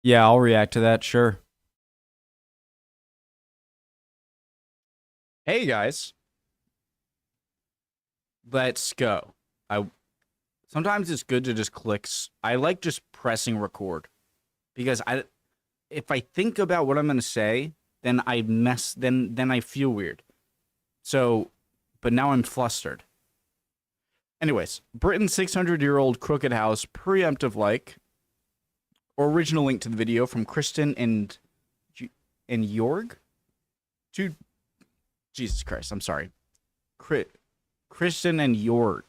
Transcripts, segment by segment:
Yeah, I'll react to that, sure. Hey guys, let's go. I sometimes it's good to just I like just pressing record because if I think about what I'm going to say, then then I feel weird. So, but now I'm flustered. Anyways, Britain's 600-year-old crooked house, preemptive like. Original link to the video from Kristen and Jorg. Jesus Christ, I'm sorry. Kristen and Jorg.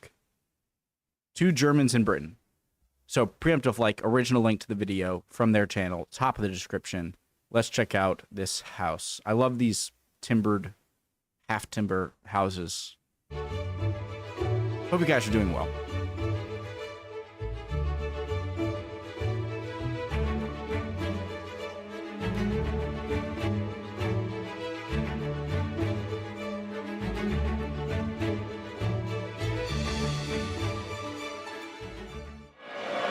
Two Germans in Britain. So preemptive like, original link to the video from their channel, top of the description. Let's check out this house. I love these timbered, half timber houses. Hope you guys are doing well.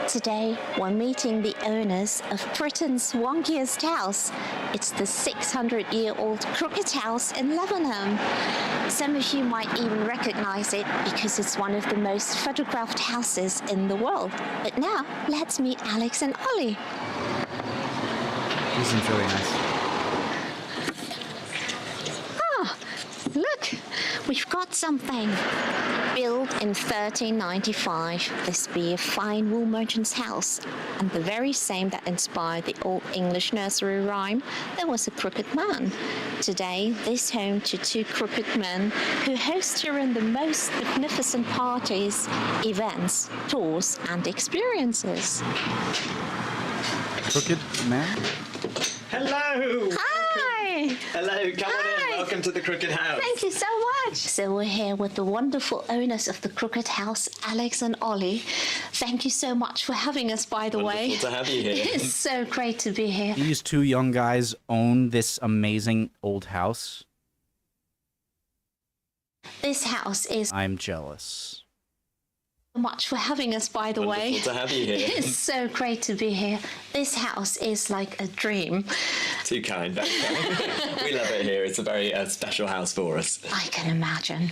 Today, we're meeting the owners of Britain's wonkiest house. It's the 600-year-old Crooked House in Lavenham. Some of you might even recognize it because it's one of the most photographed houses in the world. But now, let's meet Alex and Ollie. He seems really nice. Oh, look, we've got something. Built in 1395, this be a fine wool merchant's house, and the very same that inspired the old English nursery rhyme, there was a crooked man. Today, this home to two crooked men who host here in the most magnificent parties, events, tours, and experiences. Crooked man? Hello! Hi! Hello, come on Hi. in. Welcome to the Crooked House. Thank you so much. So we're here with the wonderful owners of the Crooked House, Alex and Ollie. Thank you so much for having us, by the way. Wonderful to have you here. It's so great to be here. These two young guys own this amazing old house. This house is I'm jealous. so much for having us, by the way. Wonderful to have you here. It's so great to be here. This house is like a dream. Too kind, very kind. We love it here. It's a very special house for us. I can imagine.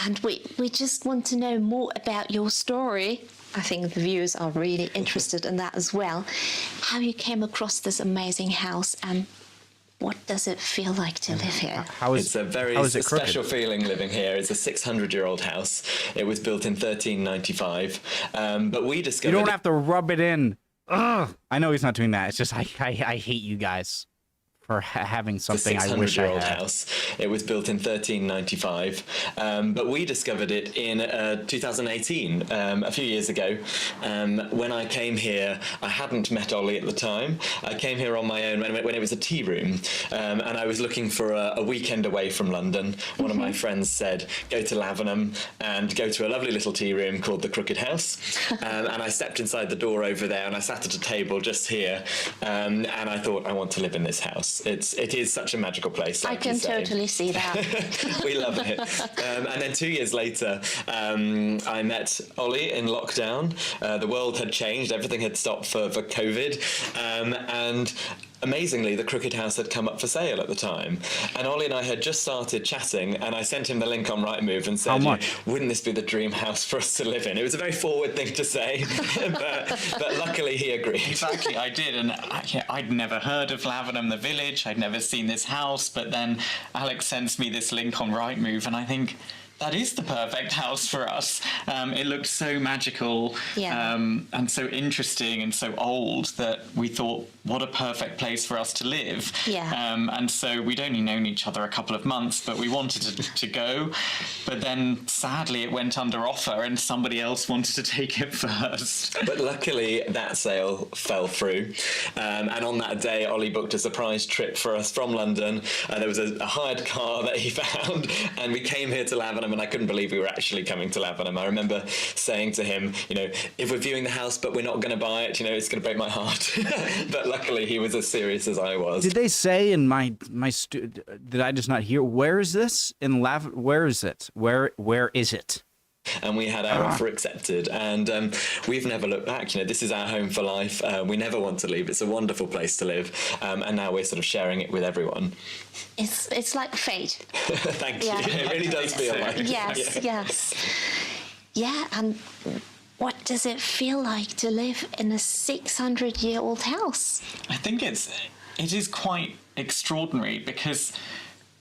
And we just want to know more about your story. I think the viewers are really interested in that as well. How you came across this amazing house and what does it feel like to live here? It's a very special feeling living here. It's a 600-year-old house. It was built in 1395. But we discovered... You don't have to rub it in. Ugh. I know he's not doing that. It's just I hate you guys for having something I wish I had. House. It was built in 1395, but we discovered it in 2018, a few years ago. When I came here, I hadn't met Ollie at the time. I came here on my own when it was a tea room, and I was looking for a weekend away from London. One of my friends said, go to Lavenham and go to a lovely little tea room called the Crooked House. And I stepped inside the door over there and I sat at a table just here, and I thought, I want to live in this house. It is such a magical place. Like I can totally see that. We love it. And then 2 years later, I met Ollie in lockdown. The world had changed. Everything had stopped for COVID. And amazingly, the Crooked House had come up for sale at the time. And Ollie and I had just started chatting, and I sent him the link on Rightmove and said, wouldn't this be the dream house for us to live in? It was a very forward thing to say, but luckily he agreed. Exactly, I did. And I'd never heard of Lavenham, the village. I'd never seen this house. But then Alex sends me this link on Rightmove, and I think, that is the perfect house for us. It looked so magical, and so interesting and so old that we thought, what a perfect place for us to live. And so we'd only known each other a couple of months, but we wanted to go. But then sadly it went under offer and somebody else wanted to take it first. But luckily that sale fell through. And on that day, Ollie booked a surprise trip for us from London. There was a hired car that he found, and we came here to Lavenham, and I couldn't believe we were actually coming to Lavenham. I remember saying to him, if we're viewing the house but we're not going to buy it, it's going to break my heart. But luckily he was as serious as I was. Did they say in did I just not hear, where is this in where is it? Where is it? and we had our offer accepted, and we've never looked back. You know, this is our home for life. We never want to leave. It's a wonderful place to live, and now we're sort of sharing it with everyone. It's like fate. Thank you. It really does feel like Yes. Yeah, and what does it feel like to live in a 600-year-old house? I think it is quite extraordinary because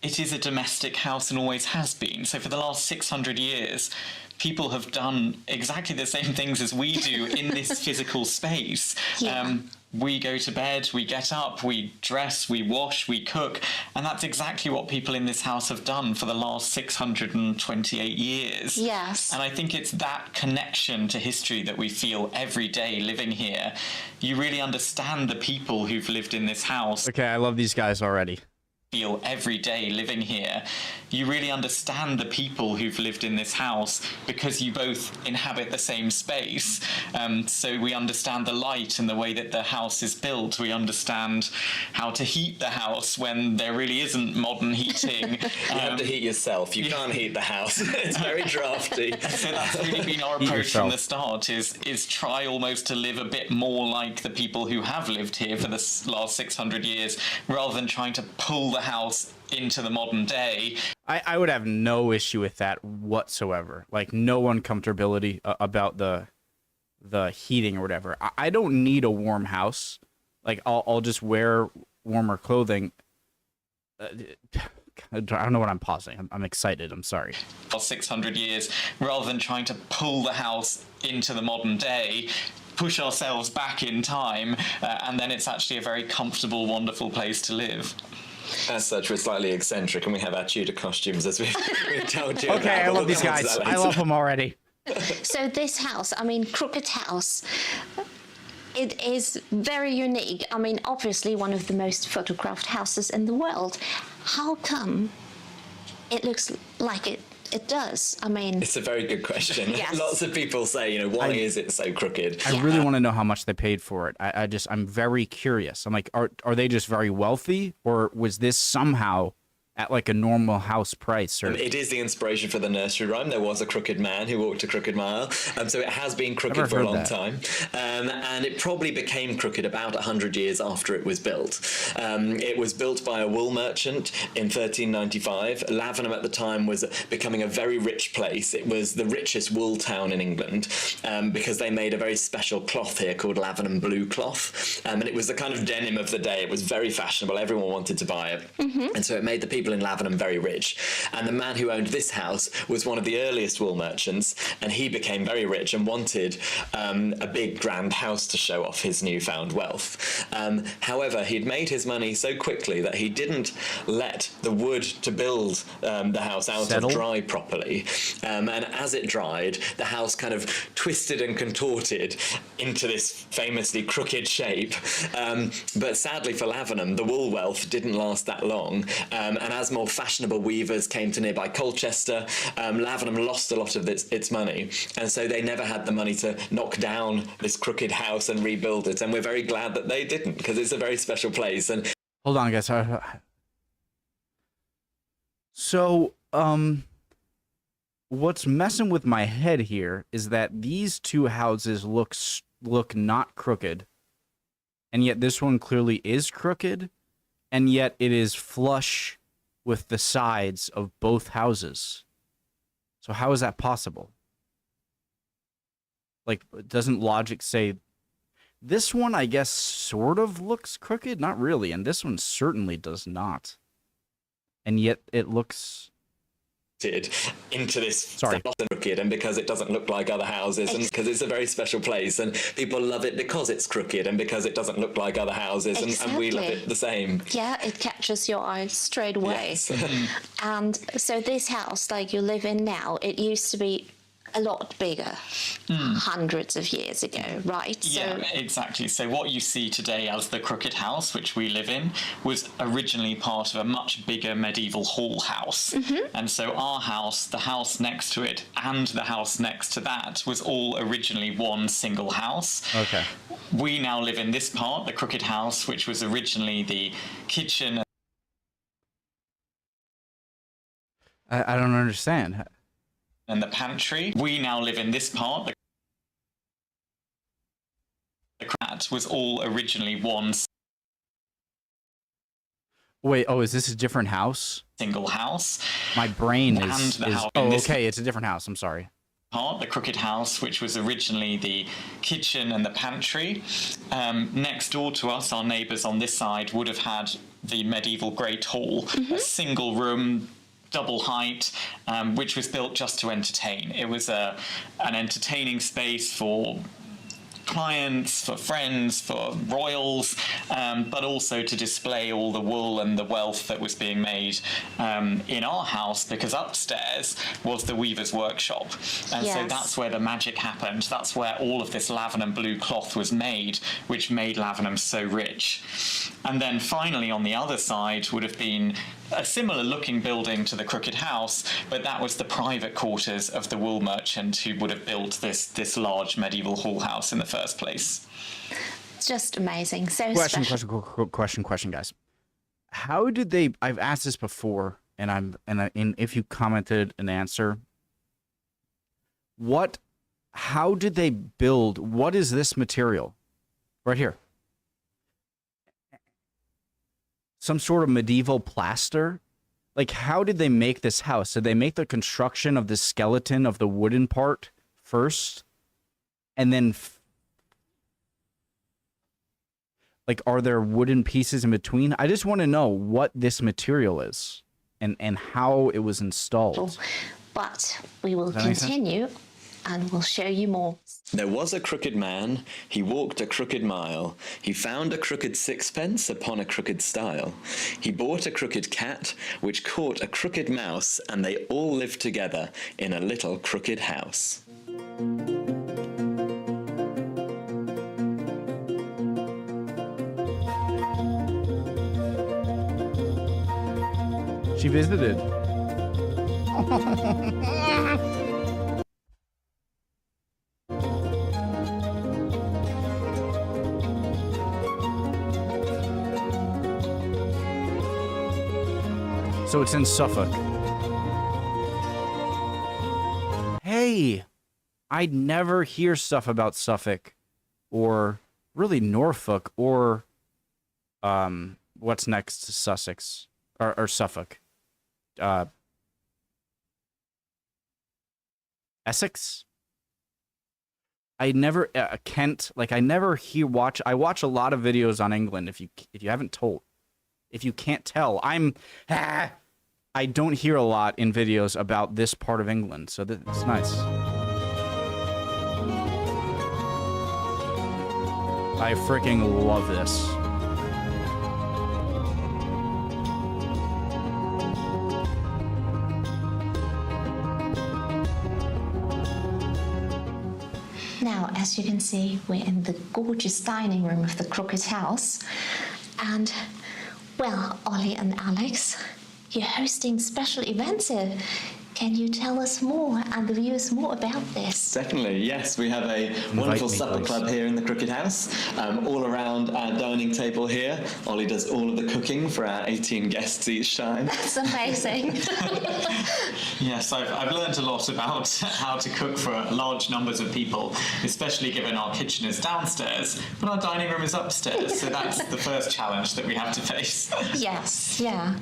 it is a domestic house and always has been. So for the last 600 years, people have done exactly the same things as we do in this physical space. Yeah. We go to bed, we get up, we dress, we wash, we cook, and that's exactly what people in this house have done for the last 628 years. Yes. And I think it's that connection to history that we feel every day living here. You really understand the people who've lived in this house. Okay, I love these guys already. Feel every day living here. You really understand the people who've lived in this house because you both inhabit the same space. So we understand the light and the way that the house is built. We understand how to heat the house when there really isn't modern heating. You have to heat yourself. You can't heat the house. It's very drafty. So that's really been our approach from the start, is try almost to live a bit more like the people who have lived here for the last 600 years, rather than trying to pull the house into the modern day. I would have no issue with that whatsoever. Like, no uncomfortability about the heating or whatever. I don't need a warm house. Like, I'll just wear warmer clothing. I don't know what I'm pausing. I'm excited. I'm sorry. 600 years, rather than trying to pull the house into the modern day, push ourselves back in time, and then it's actually a very comfortable, wonderful place to live. As such, we're slightly eccentric, and we have our Tudor costumes, as we've told you. Okay, I love these guys. I love them already. So this house, I mean, Crooked House, it is very unique. I mean, obviously one of the most photographed houses in the world. How come it looks like it does? I mean, It's a very good question. Yes. Lots of people say, you know, why is it so crooked? I really want to know how much they paid for it. I'm very curious. I'm like, are they just very wealthy, or was this somehow at like a normal house price? Or It is the inspiration for the nursery rhyme. There was a crooked man who walked a crooked mile. So it has been crooked Never for a heard long that. time. And it probably became crooked about 100 years after it was built. It was built by a wool merchant in 1395. Lavenham at the time was becoming a very rich place. It was the richest wool town in England because they made a very special cloth here called Lavenham blue cloth. And it was the kind of denim of the day. It was very fashionable. Everyone wanted to buy it. And so it made the people in Lavenham very rich. And the man who owned this house was one of the earliest wool merchants, and he became very rich and wanted a big grand house to show off his newfound wealth. However, he'd made his money so quickly that he didn't let the wood to build the house out Settle? of dry properly. And as it dried, the house kind of twisted and contorted into this famously crooked shape. But sadly for Lavenham, the wool wealth didn't last that long. And as more fashionable weavers came to nearby Colchester, Lavenham lost a lot of its money. And so they never had the money to knock down this crooked house and rebuild it. And we're very glad that they didn't, because it's a very special place. And hold on, guys. So, what's messing with my head here is that these two houses look not crooked, and yet this one clearly is crooked, and yet it is flush with the sides of both houses. So how is that possible? Like, doesn't logic say this one, I guess, sort of looks crooked? Not really, and this one certainly does not. And yet it looks into this Sorry. crooked, and because it doesn't look like other houses, and because it's a very special place, and people love it because it's crooked and because it doesn't look like other houses, and we love it the same. Yeah, it catches your eye straight away. Yes. And so this house, like you live in now, it used to be a lot bigger hundreds of years ago, right? Yeah, exactly. So what you see today as the Crooked House, which we live in, was originally part of a much bigger medieval hall house. And so our house, the house next to it, and the house next to that was all originally one single house. okay. We now live in this part, the Crooked House, which was originally the kitchen. I don't understand. and the pantry. We now live in this part. The crat was all originally one Wait, oh, is this a different house? single house. My brain And is... the house oh, in this okay, it's a different house. I'm sorry. part, the crooked house, which was originally the kitchen and the pantry. Next door to us, our neighbours on this side would have had the medieval Great Hall, a single room, double height, which was built just to entertain. It was an entertaining space for clients, for friends, for royals, but also to display all the wool and the wealth that was being made in our house, because upstairs was the weaver's workshop. And so that's where the magic happened. That's where all of this Lavenham blue cloth was made, which made Lavenham so rich. And then finally on the other side would have been a similar looking building to the crooked house, but that was the private quarters of the wool merchant who would have built this large medieval hall house in the first place. It's just amazing. So Question, guys. How did they? I've asked this before, and if you commented an answer, how did they build? What is this material? Right here. Some sort of medieval plaster? Like, how did they make this house? Did they make the construction of the skeleton of the wooden part first? And then, like, are there wooden pieces in between? I just want to know what this material is and how it was installed. But we will continue and we'll show you more. There was a crooked man, he walked a crooked mile. He found a crooked sixpence upon a crooked stile. He bought a crooked cat, which caught a crooked mouse, and they all lived together in a little crooked house. She visited. So it's in Suffolk. Hey, I'd never hear stuff about Suffolk, or really Norfolk, or what's next to Sussex or Suffolk? Essex. I never Kent. Like I never watch. I watch a lot of videos on England. If you can't tell, I don't hear a lot in videos about this part of England, so it's nice. I freaking love this. Now, as you can see, we're in the gorgeous dining room of the Crooked House. And, well, Ollie and Alex, you're hosting special events here. Can you tell us more and the viewers more about this? Certainly, yes. We have a wonderful supper club here in the Crooked House. All around our dining table here, Ollie does all of the cooking for our 18 guests each time. That's amazing. Yes, I've learned a lot about how to cook for large numbers of people, especially given our kitchen is downstairs, but our dining room is upstairs, so that's the first challenge that we have to face. Yes, yeah.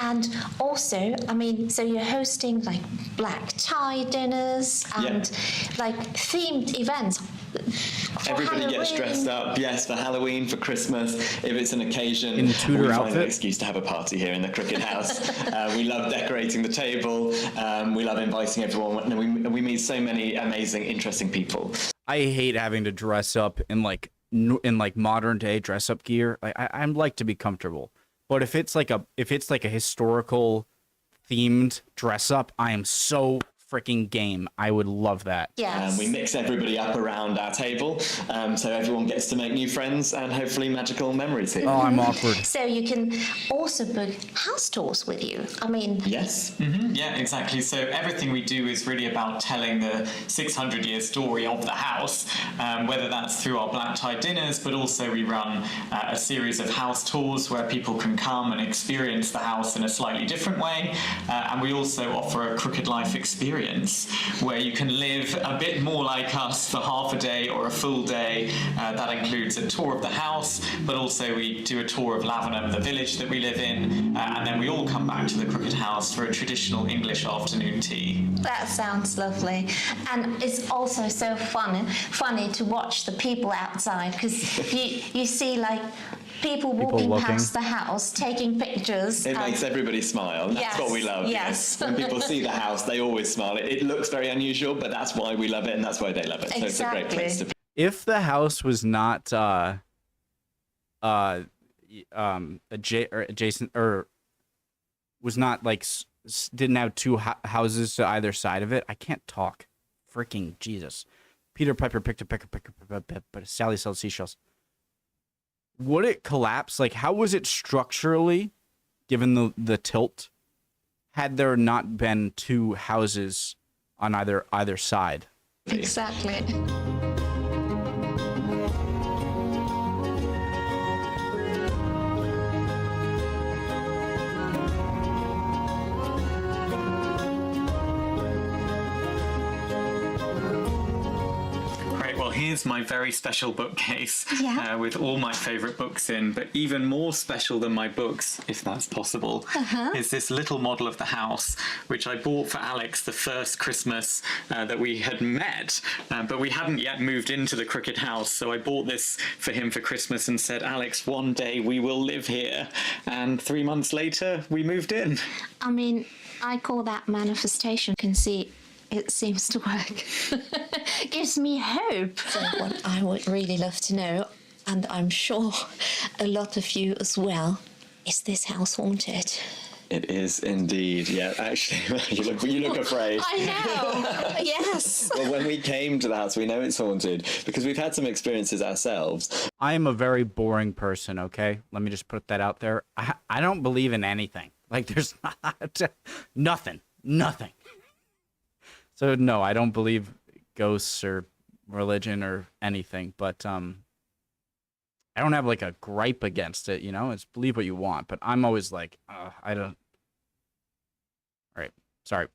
And also, I mean, so you're hosting like black tie dinners and like themed events. Everybody gets dressed up, yes, for Halloween, for Christmas. If it's an occasion, in the Tudor we find outfit. An excuse to have a party here in the Crooked House. We love decorating the table. We love inviting everyone, and we meet so many amazing, interesting people. I hate having to dress up in like modern day dress up gear. Like I like to be comfortable, but if it's like a historical themed dress up, I am so freaking game. I would love that. Yes. We mix everybody up around our table, so everyone gets to make new friends and hopefully magical memories here. Oh, I'm awkward. So you can also book house tours with you. I mean... Yes. Mm-hmm. Yeah, exactly. So everything we do is really about telling the 600-year story of the house, whether that's through our black tie dinners, but also we run a series of house tours where people can come and experience the house in a slightly different way, and we also offer a Crooked Life experience experience where you can live a bit more like us for half a day or a full day. That includes a tour of the house, but also we do a tour of Lavenham, the village that we live in, and then we all come back to the Crooked House for a traditional English afternoon tea. That sounds lovely. And it's also so funny to watch the people outside, because you see like people walking past the house, taking pictures. It makes everybody smile. That's what we love. Yes. When people see the house, they always smile. It looks very unusual, but that's why we love it, and that's why they love it. So it's a great place to be. If the house was not adjacent, or was not like didn't have two houses to either side of it, I can't talk. Freaking Jesus. Peter Piper picked a pecker, but Sally sells seashells. Would it collapse? Like, how was it structurally, given the tilt, had there not been two houses on either side? Exactly. Here's my very special bookcase with all my favourite books in, but even more special than my books, if that's possible, is this little model of the house, which I bought for Alex the first Christmas that we had met, but we hadn't yet moved into the Crooked House, so I bought this for him for Christmas and said, Alex, one day we will live here, and 3 months later we moved in. I mean, I call that manifestation. You can see it seems to work. Gives me hope. So what I would really love to know, and I'm sure a lot of you as well, is this house haunted? It is indeed, yeah. Actually, you look afraid. I know, yes. Well, when we came to the house, we know it's haunted because we've had some experiences ourselves. I am a very boring person, okay? Let me just put that out there. I don't believe in anything. Like, there's nothing. So no, I don't believe ghosts or religion or anything, but I don't have like a gripe against it, you know? It's believe what you want, but I'm always like, I don't. All right, sorry.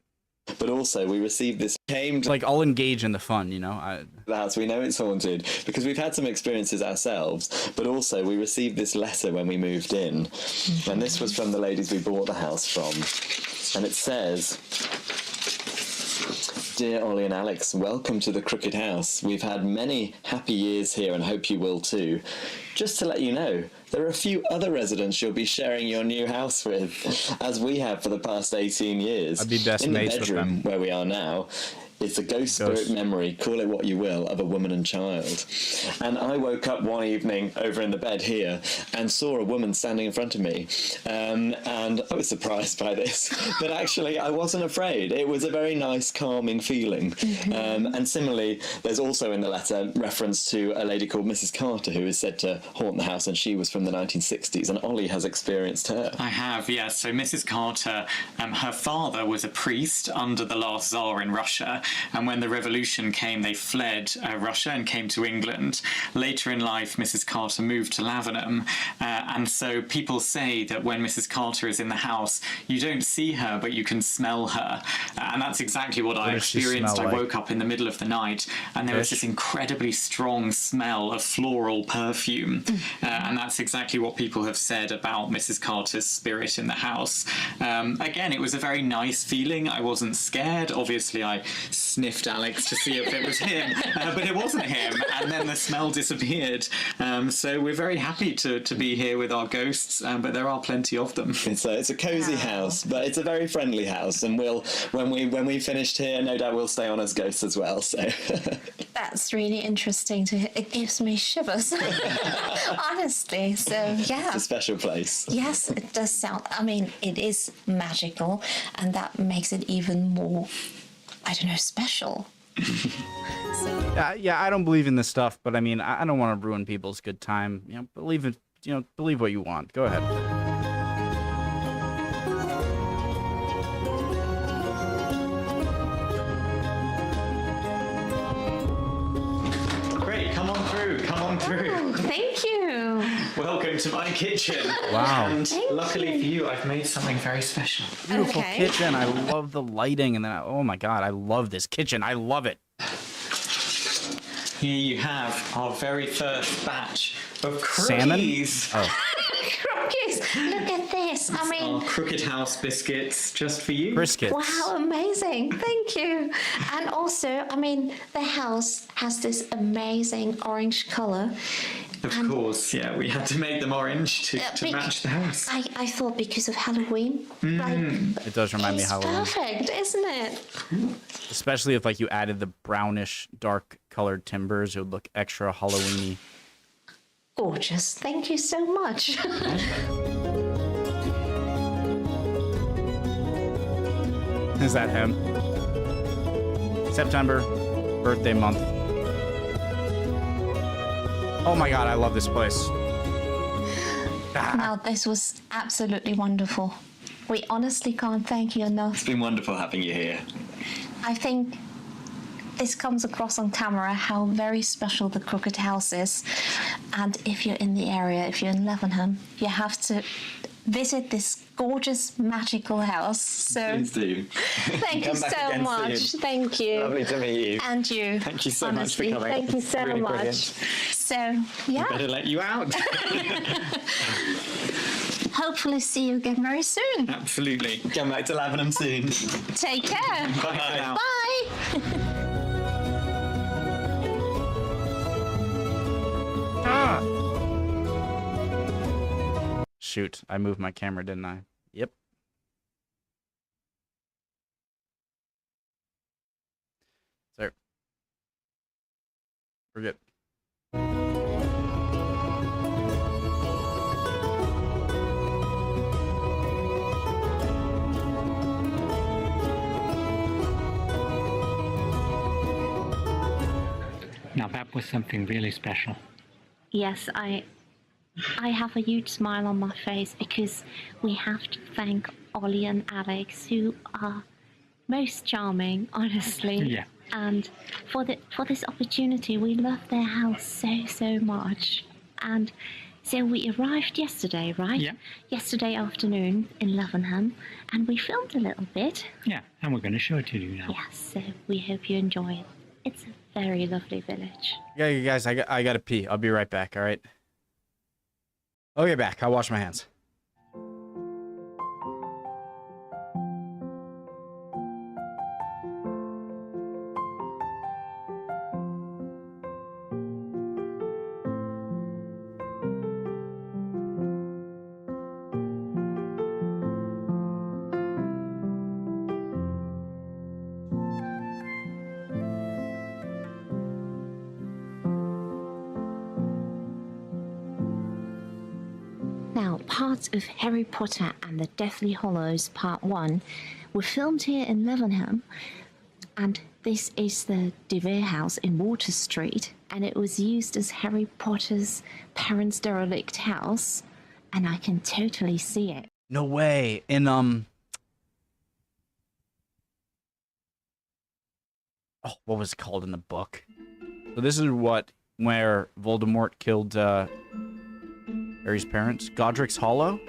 But also, we received this like, I'll engage in the fun, you know? That's, we know it's haunted because we've had some experiences ourselves, but also we received this letter when we moved in, and this was from the ladies we bought the house from, and it says, Dear Ollie and Alex, welcome to the Crooked House. We've had many happy years here and hope you will too. Just to let you know, there are a few other residents you'll be sharing your new house with, as we have for the past 18 years. I'd be best in the mates with bedroom them. Where we are now. It's a ghost spirit memory, call it what you will, of a woman and child. And I woke up one evening over in the bed here and saw a woman standing in front of me. And I was surprised by this, but actually I wasn't afraid. It was a very nice, calming feeling. And similarly, there's also in the letter reference to a lady called Mrs. Carter who is said to haunt the house, and she was from the 1960s, and Ollie has experienced her. I have, yes. So Mrs. Carter, her father was a priest under the last Tsar in Russia. And when the revolution came, they fled Russia and came to England. Later in life, Mrs. Carter moved to Lavenham. And so people say that when Mrs. Carter is in the house, you don't see her, but you can smell her. And that's exactly what I experienced. I woke up in the middle of the night, and there was this incredibly strong smell of floral perfume. And that's exactly what people have said about Mrs. Carter's spirit in the house. Again, it was a very nice feeling. I wasn't scared. Obviously, I sniffed Alex to see if it was him, but it wasn't him, and then the smell disappeared. So we're very happy to be here with our ghosts, but there are plenty of them. It's a cosy house, but it's a very friendly house, and when we finished here, no doubt we'll stay on as ghosts as well. So that's really interesting to hear. It gives me shivers, honestly. So yeah, it's a special place. Yes, it does sound. I mean, it is magical, and that makes it even more, I don't know, special. Yeah, I don't believe in this stuff, but I mean, I don't want to ruin people's good time. You know, believe what you want. Go ahead. Great, come on through. come through. Oh, thank you. Welcome to my kitchen. Wow. And Thank luckily you. for you, I've made something very special. Beautiful Okay. kitchen. I love the lighting, and then oh my god, I love this kitchen. I love it. Here you have our very first batch of Salmon? cookies. Oh, Crockies, look at this. I Our mean, Crooked House biscuits, just for you. briskets. wow, amazing. Thank you. And also, I mean, the house has this amazing orange color. Of And- course, yeah, we had to make them orange to match the house. I thought because of Halloween. Like, It does remind me of it's Halloween, perfect, isn't it? especially if like you added the brownish, dark colored timbers. It would look extra Halloweeny. Gorgeous. Thank you so much. Is that him? September, birthday month. Oh my god, I love this place. Now, this was absolutely wonderful. We honestly can't thank you enough. It's been wonderful having you here. I think this comes across on camera how very special the Crooked House is. And if you're in the area, if you're in Lavenham, you have to visit this gorgeous, magical house. So Please do. thank you Come back so again much. soon. Thank you. Lovely to meet you. And you. Thank you so honestly, much for coming. Thank you so Really much. brilliant. So, yeah, Better let you out. hopefully see you again very soon. Absolutely. Come back to Lavenham soon. Take care. Bye for now. Bye. Shoot, I moved my camera, didn't I? Yep. There. We're good. Now that was something really special. Yes, I have a huge smile on my face because we have to thank Ollie and Alex, who are most charming, honestly. Yeah. And for this opportunity, we love their house so much. And so we arrived yesterday, right? Yeah. Yesterday afternoon in Lavenham, and we filmed a little bit. Yeah, and we're going to show it to you now. Yes, so we hope you enjoy it. It's a very lovely village. Yeah, you guys, I gotta pee. I'll be right back, alright? I'll get back. I'll wash my hands. Now, parts of Harry Potter and the Deathly Hallows Part 1 were filmed here in Lavenham, and this is the DeVere house in Water Street, and it was used as Harry Potter's parents' derelict house, and I can totally see it. No way. In oh, what was it called in the book? So this is where Voldemort killed Harry's parents. Godric's Hollow?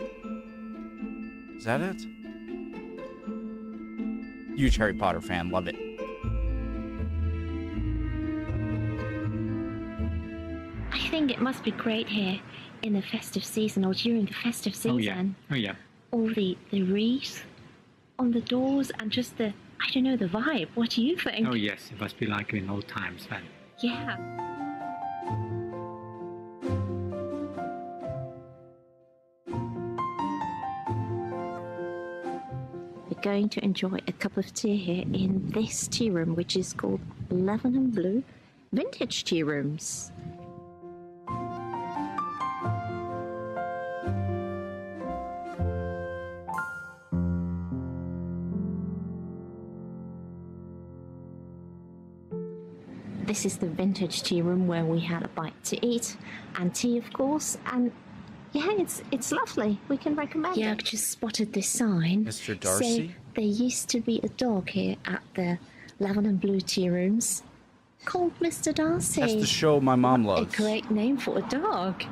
Is that it? Huge Harry Potter fan, love it. I think it must be great here in the festive season or during the festive season. Oh yeah. All the wreaths on the doors and just the, I don't know, the vibe. What do you think? Oh yes, it must be like in old times then. Yeah. We're going to enjoy a cup of tea here in this tea room, which is called Lavenham Blue Vintage Tea Rooms. This is the vintage tea room where we had a bite to eat and tea, of course, and yeah, it's lovely. We can recommend it. Yeah, I've just spotted this sign. Mr. Darcy? So there used to be a dog here at the Lavenham Blue Tea Rooms. called Mr. Darcy. That's the show my mom A loves. great name for a dog.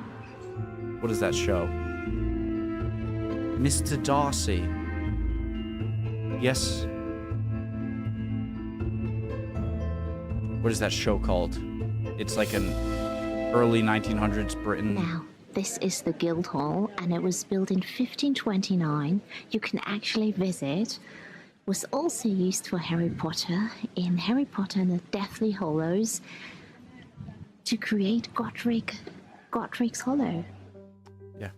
What is that show? Mr. Darcy. Yes. What is that show called? It's like an early 1900s Britain. Now, this is the Guildhall, and it was built in 1529. You can actually visit. Was also used for Harry Potter in Harry Potter and the Deathly Hallows to create Godric's Hollow. Yeah.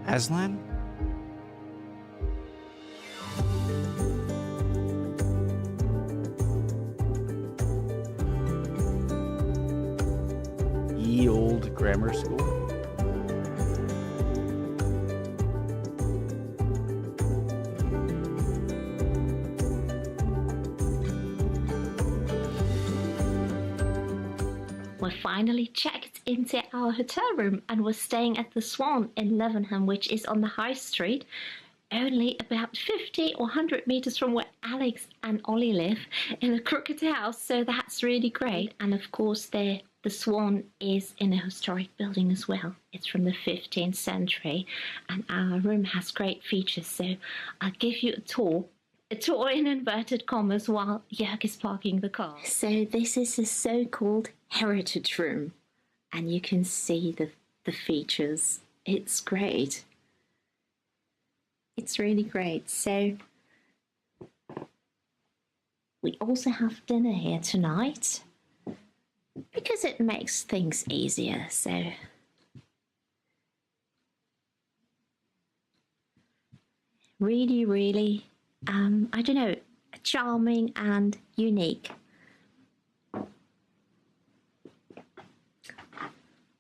Aslan? Ye old grammar school? We finally checked into our hotel room and we're staying at the Swan in Lavenham, which is on the High Street, only about 50 or 100 meters from where Alex and Ollie live in a crooked house, so that's really great. And of course, the Swan is in a historic building as well. It's from the 15th century, and our room has great features, so I'll give you a tour in inverted commas while Jörg is parking the car. So this is a so-called heritage room, and you can see the features. It's great. It's really great. So we also have dinner here tonight because it makes things easier. So really, really, I don't know, charming and unique.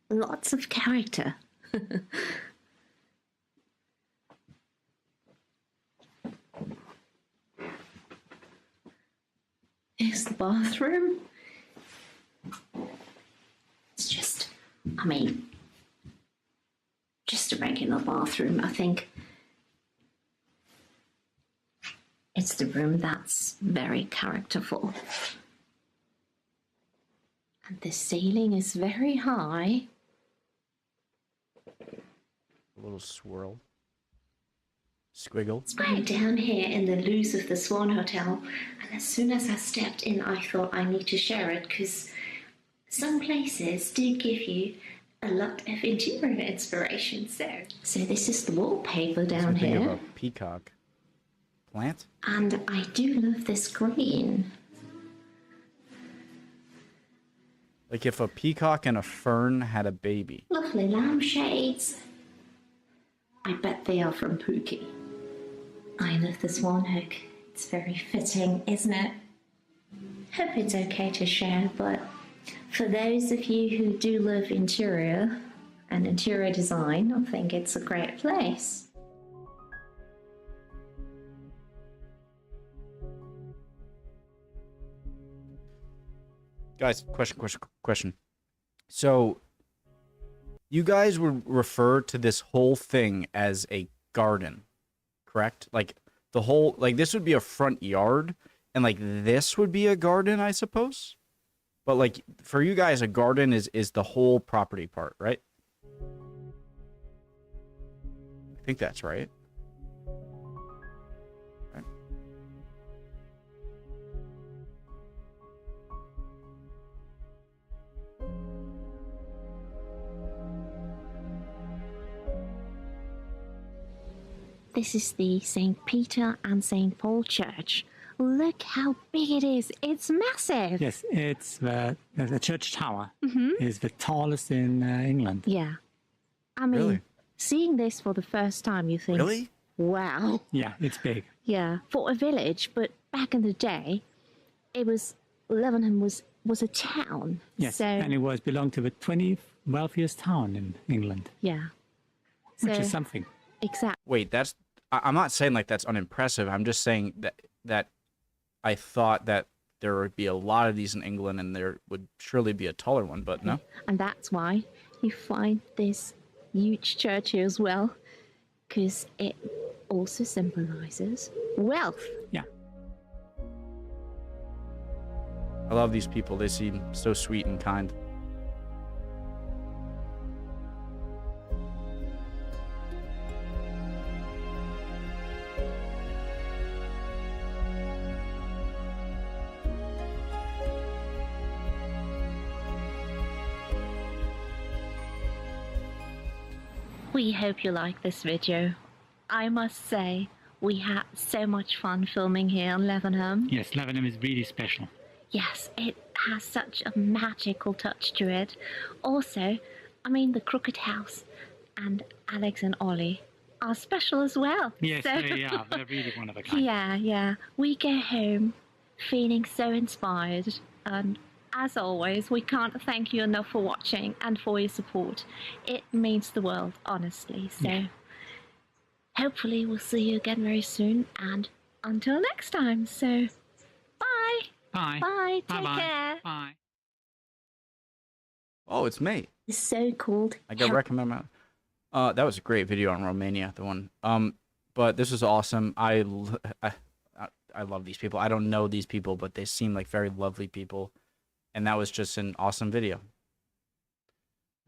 Lots of character. Here's the bathroom. It's just, I mean, just a regular bathroom. I think it's the room that's very characterful. And the ceiling is very high. A little swirl. Squiggle. It's right down here in the loos of the Swan Hotel, and as soon as I stepped in, I thought I need to share it because some places do give you a lot of interior inspiration. So this is the wallpaper down Something here, of a peacock plant. and I do love this green. Like if a peacock and a fern had a baby. Lovely lampshades. I bet they are from Pookie. I love the swan hook. It's very fitting, isn't it? Hope it's okay to share, but for those of you who do love interior and interior design, I think it's a great place. Guys, question. So, you guys would refer to this whole thing as a garden, correct? Like, the whole, like, this would be a front yard, and, like, this would be a garden, I suppose? But, like, for you guys, a garden is the whole property part, right? I think that's right. Right. This is the St. Peter and St. Paul Church. Look how big it is. It's massive. Yes, it's the church tower is the tallest in England. Yeah. I mean, Really? seeing this for the first time, you think, Really? wow. Yeah, it's big. Yeah, for a village, but back in the day, it was Lavenham was a town. Yes, So and it was belonged to the 20th wealthiest town in England, yeah. which So is something. exactly. Wait, I'm not saying like that's unimpressive. I'm just saying that I thought that there would be a lot of these in England and there would surely be a taller one, but no. And that's why you find this huge church here as well, because it also symbolizes wealth. Yeah. I love these people. They seem so sweet and kind. We hope you like this video. I must say, we had so much fun filming here on Lavenham. Yes, Lavenham is really special. Yes, it has such a magical touch to it. Also, I mean, the Crooked House and Alex and Ollie are special as well. Yes, So- they are. They're really one of a kind. Yeah. We go home feeling so inspired. And as always, we can't thank you enough for watching and for your support. It means the world, honestly. So Yeah. hopefully we'll see you again very soon. And until next time. So bye. Bye. Bye. Take Bye-bye. care. Bye. Oh, it's me. It's so called. I gotta recommend my. That was a great video on Romania, the one. But this was awesome. I love these people. I don't know these people, but they seem like very lovely people, and that was just an awesome video.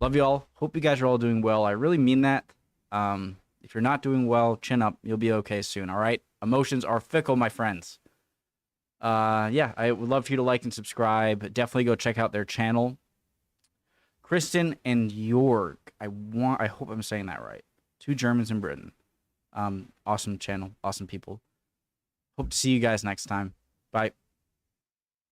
Love you all. Hope you guys are all doing well. I really mean that. If you're not doing well, chin up. You'll be okay soon. All right. Emotions are fickle, my friends. Yeah, I would love for you to like and subscribe. Definitely go check out their channel. Kristen and Jorg. I hope I'm saying that right. 2 Germans in Britain. Awesome channel, awesome people. Hope to see you guys next time. Bye.